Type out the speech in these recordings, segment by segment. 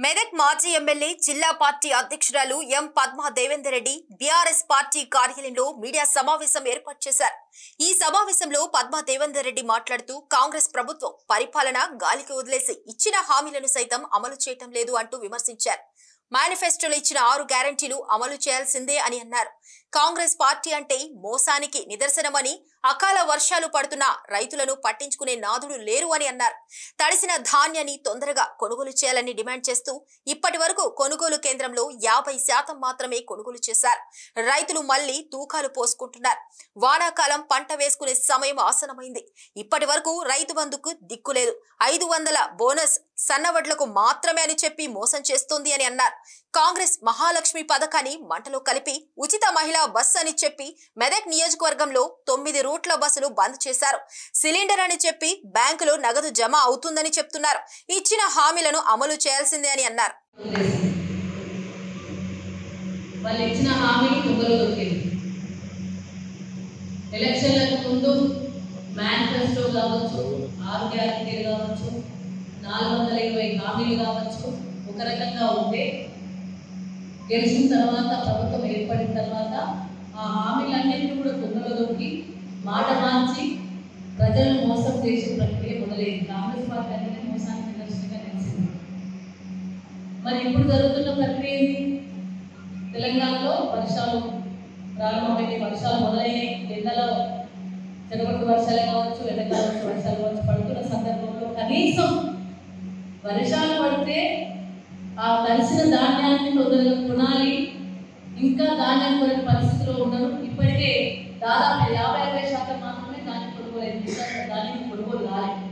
మెదక్ మాజీ ఎమ్మెల్యే జిల్లా పార్టీ అధ్యక్షురాలు ఎం పద్మా దేవేందర్ రెడ్డి బీఆర్ఎస్ పార్టీ కార్యాలయంలో మీడియా సమావేశం ఏర్పాటు చేశారు. ఈ సమావేశంలో పద్మా దేవేందర్ రెడ్డి మాట్లాడుతూ కాంగ్రెస్ ప్రభుత్వం పరిపాలన గాలికి వదిలేసి ఇచ్చిన హామీలను సైతం అమలు చేయటం లేదు అంటూ విమర్శించారు. మేనిఫెస్టోలో ఇచ్చిన 6 గ్యారంటీలు అమలు చేయాల్సిందే అని అన్నారు. కాంగ్రెస్ పార్టీ అంటే మోసానికి నిదర్శనమని, అకాల వర్షాలు పడుతున్న రైతులను పట్టించుకునే నాదుడు లేరు అని అన్నారు. తడిసిన ధాన్యాన్ని తొందరగా కొనుగోలు చేయాలని డిమాండ్ చేస్తూ ఇప్పటి వరకు కొనుగోలు కేంద్రంలో 50% మాత్రమే కొనుగోలు చేశారు. రైతులు మళ్లీ తూకాలు పోసుకుంటున్నారు. వానాకాలం పంట వేసుకునే సమయం ఆసనమైంది. ఇప్పటి వరకు రైతు బంధుకు దిక్కులేదు. 500 బోనస్ సన్నవడ్లకు మాత్రమే అని చెప్పి మోసం చేస్తోంది అని అన్నారు. కాంగ్రెస్ మహాలక్ష్మి పథకాన్ని మంటలో కలిపి ఉచిత మహిళా బస్సు అని చెప్పి మెదక్ నియోజకవర్గంలో 9 రూట్ల బస్సులు బంద్ చేశారు. సిలిండర్ అని చెప్పి బ్యాంకులో నగదు జమ అవుతుందని చెప్తున్నారు. ఇచ్చిన హామీలను అమలు చేయాల్సిందే అని అన్నారు. ఎలక్షన్లకు ముందు మేనిఫెస్టో కావచ్చు, 6 గ్యారెంటీలు కావచ్చు, 420 హామీలు కావచ్చు, ఒక రకంగా ఉంటే గెలిచిన తర్వాత ప్రభుత్వం ఏర్పడిన తర్వాత ఆ హామీలన్నింటినీ కూడా తొందరలోకి మాట మార్చి ప్రజలను మోసం చేసే ప్రక్రియ మొదలైంది. కాంగ్రెస్ పార్టీ అనేది మోసానికి నిదర్శనంగా నిలిచింది. మరి ఇప్పుడు జరుగుతున్న ప్రక్రియ ఏంటి? తెలంగాణలో వర్షాలు ప్రారంభమైన వర్షాలు మొదలైనవి. ఎండలో చెరగొట్టు వర్షాలే కావచ్చు, ఎండాకాలం వర్షాలు కావచ్చు పడుతున్న సందర్భంలో కనీసం వర్షాలు పడితే ఆ తడిసిన ధాన్యాన్ని తొందరగా కొనాలి. ఇంకా ధాన్యం కొనే పరిస్థితిలో ఉన్నారు. ఇప్పటికే దాదాపు 50-60% మాత్రమే ధాన్యం కొనుగోలు, ధాన్యం కొనుగోలు కాలేదు.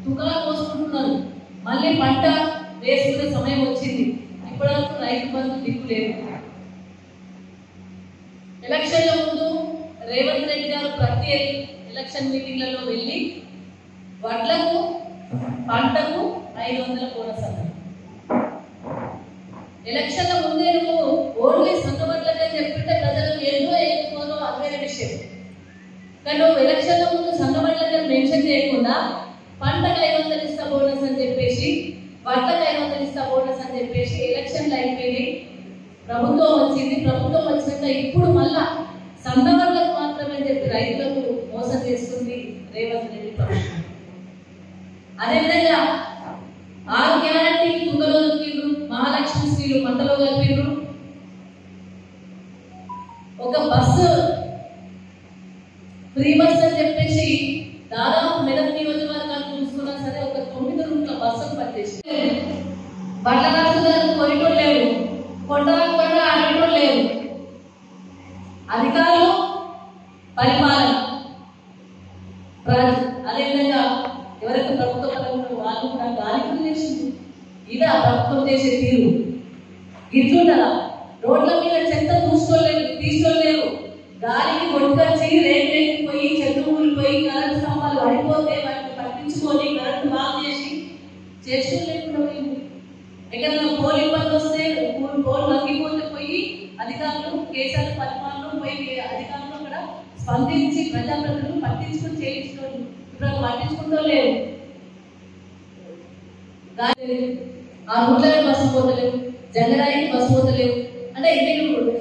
తుకాలు పోసుకుంటున్నారు. మళ్ళీ పంట వేసుకునే సమయం వచ్చింది. ఇప్పటివరకు రైతు బంధు దిక్కు లేదు. ఎలక్షన్ల ముందు రేవంత్ రెడ్డి గారు ప్రతి ఎలక్షన్ మీటింగ్లలో వెళ్ళి వడ్లకు పంటకు 500 బోనస్ అన్నారు. ఎలక్షన్ల ముందే నువ్వు ఓన్లీ సొంత వడ్లకే చెప్తుంటే ప్రజలు ఏదో ఎక్కువనో అదే విషయం. కానీ నువ్వు ఎలక్షన్ల ముందు సొంత వడ్లకే మెన్షన్ చేయకుండా పంటకు 500 ఇస్తా బోనస్ అని చెప్పేసి, వడ్లకు 500 ఇస్తా బోనస్ అని చెప్పేసి ఎలక్షన్లు అయిపోయి ప్రభుత్వం వచ్చింది. ప్రభుత్వం వచ్చినాక ఇప్పుడు మళ్ళా సొంత వడ్లకు మాత్రమే చెప్పి రైతులకు మోసం చేస్తుంది రేవంత్ రెడ్డి ప్రభుత్వం. అదేవిధంగా 6 గ్యారెంటీలు తుంగలో దొక్కిండ్రు, మహాలక్ష్మి స్త్రీలు మంటలో కలిపిండ్రు. ఒక బస్సు ఫ్రీ బస్ అని చెప్పేసి దాదాపు మెదక్ నియోజకవర్గాన్ని చూసుకున్నా సరే ఒక 9 రూట్ల బస్సులు పట్టేసి బండ్ల రాష్ట్రాలకు కొనిటోళ్ళు లేరు, కొండలకు కొండ ఆడేటోళ్ళు లేరు. అధికారులు పరిపాలన అదేవిధంగా ఎవరైతే ప్రభుత్వ పరంగా వాళ్ళు కూడా గాలికి వదిలేసింది. ఇదే ప్రభుత్వం చేసే తీరు. ఇట్లుంటారా? రోడ్ల మీద చెత్త తీసుకోలేరు. గాలికి కొట్టుకొచ్చి రేట్ లేకపోయి చెట్టు ఊరిపోయి కరెంటు స్తంభాలు పడిపోతే వాటిని పట్టించుకొని కరెంటు బాగు చేసి లేకుండా పోయింది. ఎక్కడైనా పోల్ ఇబ్బంది వస్తే పోల్ వంగిపోతే పోయి అధికారులు కేసీఆర్ పరిపాలనలో పోయి అధికారులు అక్కడ స్పందించి ప్రజాప్రతినిధులు పట్టించుకొని చేయించుకోండి. ఇప్పుడు పట్టించుకుంటూ లేరు. ఆ రూట్లకి బస్సు పోతలేవు, జంగరాయికి బస్సు పోతలేవు, అంటే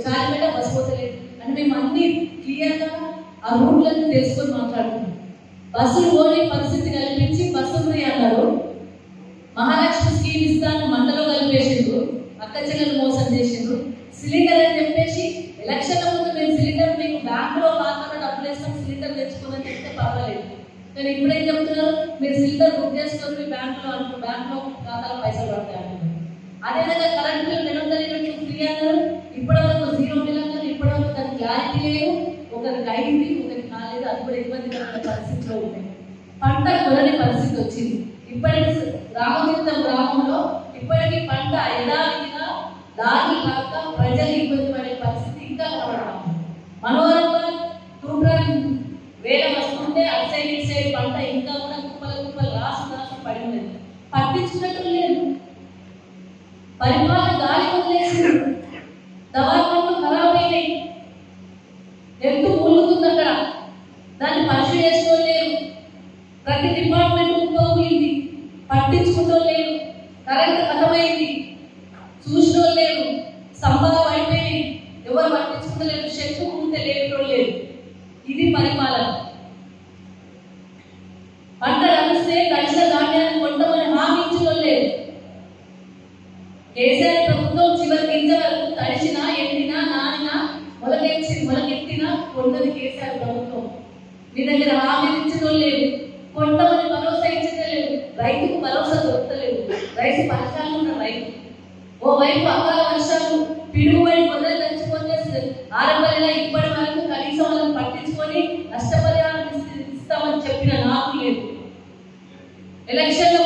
చాలిపేట బస్సు పోతలేవు అంటే మేము అన్ని క్లియర్గా ఆ రూట్లను తెలుసుకొని మాట్లాడుతున్నాం. బస్సులు పోని పరిస్థితి కల్పించి బస్సు ఫ్రీ అన్నారు. మహాలక్ష్మి స్కీమ్ ఇస్తాను మంటలో కలిపేసిండ్రు, అక్క చెల్లెలు మోసం చేసిండ్రు. సిలిండర్ అని చెప్పేసి ఎలక్షన్ల ముందు మేము సిలిండర్ మీకు బ్యాంకులో మాత్రమే డబ్బులు వేస్తాం, సిలిండర్ తెచ్చుకోమని చెప్తే పర్వాలేదు. కానీ ఇప్పుడేం చెప్తున్నారు? మీరు సిలిండర్ బుక్ చేసుకొని మీ బ్యాంకులో ఖాతాలో పైసలు పడతాయి. అదేవిధంగా కరెంట్ బిల్ 200 యూనిట్లు ఫ్రీ అన్నారు. ఇప్పటివరకు 0 బిల్ అన్నారు. ఇప్పటివరకు దానికి క్లారిటీ లేదు. ఒకరికి అయింది, ఒకరికి కాలేదు. అది కూడా ఇబ్బందికరమైన పరిస్థితిలో ఉంది. పంట కొనని పరిస్థితి వచ్చింది. ఇప్పటికి రామతీర్థం గ్రామంలో ఇప్పటికీ పంట యథావిధిగా దారి కాక ప్రజలు ఇబ్బంది పడే పరిస్థితి ఇంకా కనబడతాం. మనోరంగా వేల వస్తుంటే అటు సైడ్ ఇటు సైడ్ పంట ఇంకా కూడా కుప్పలు రాసు పడి ఉన్నది. పట్టించుకున్నట్టు లేదు. పరిపాలన గాలి వదిలేసింది. దవాఖానలు ఖరాబ్ అయినాయి. ఎత్తు మూలుగుతుంది అక్కడ. దాన్ని పరిశీలి చేసుకోలేరు. ప్రతి డిపార్ట్మెంట్ పోయింది, పట్టించుకుంటూ లేరు. కరెంట్ ఖతమైంది. చూసిన లేరు, సంపాదన అయిపోయి ఎవరు పట్టించుకోలేరు, శక్తి ఉంటే లేరు. ఇది పరిపాలన. పంట కలిస్తే కలిసిన ధాన్యాన్ని కొంటామని హామీ ఇచ్చడం లేదు. కేసీఆర్ ప్రభుత్వం చివరి గింజ వరకు తడిచినా, ఎండినా, నానినా, మొలకెత్తినా కొండది కేసీఆర్ ప్రభుత్వం. మీ దగ్గర హామీ ఇచ్చడం లేదు, కొంటామని భరోసా ఇచ్చడం లేదు, రైతుకు భరోసా దొరకలేదు. రైతు పథకాలు ఉన్న రైతు ఓవైపు అకాల వర్షాలు, పిడుగుబడి పొదలు తెచ్చిపోతే ఆరంభంగా ఇప్పటి వరకు కనీసం వాళ్ళని పట్టించుకొని నష్టపరిహారం ఇస్తామని చెప్పిన నాకు లేదు. ఎలక్షన్లో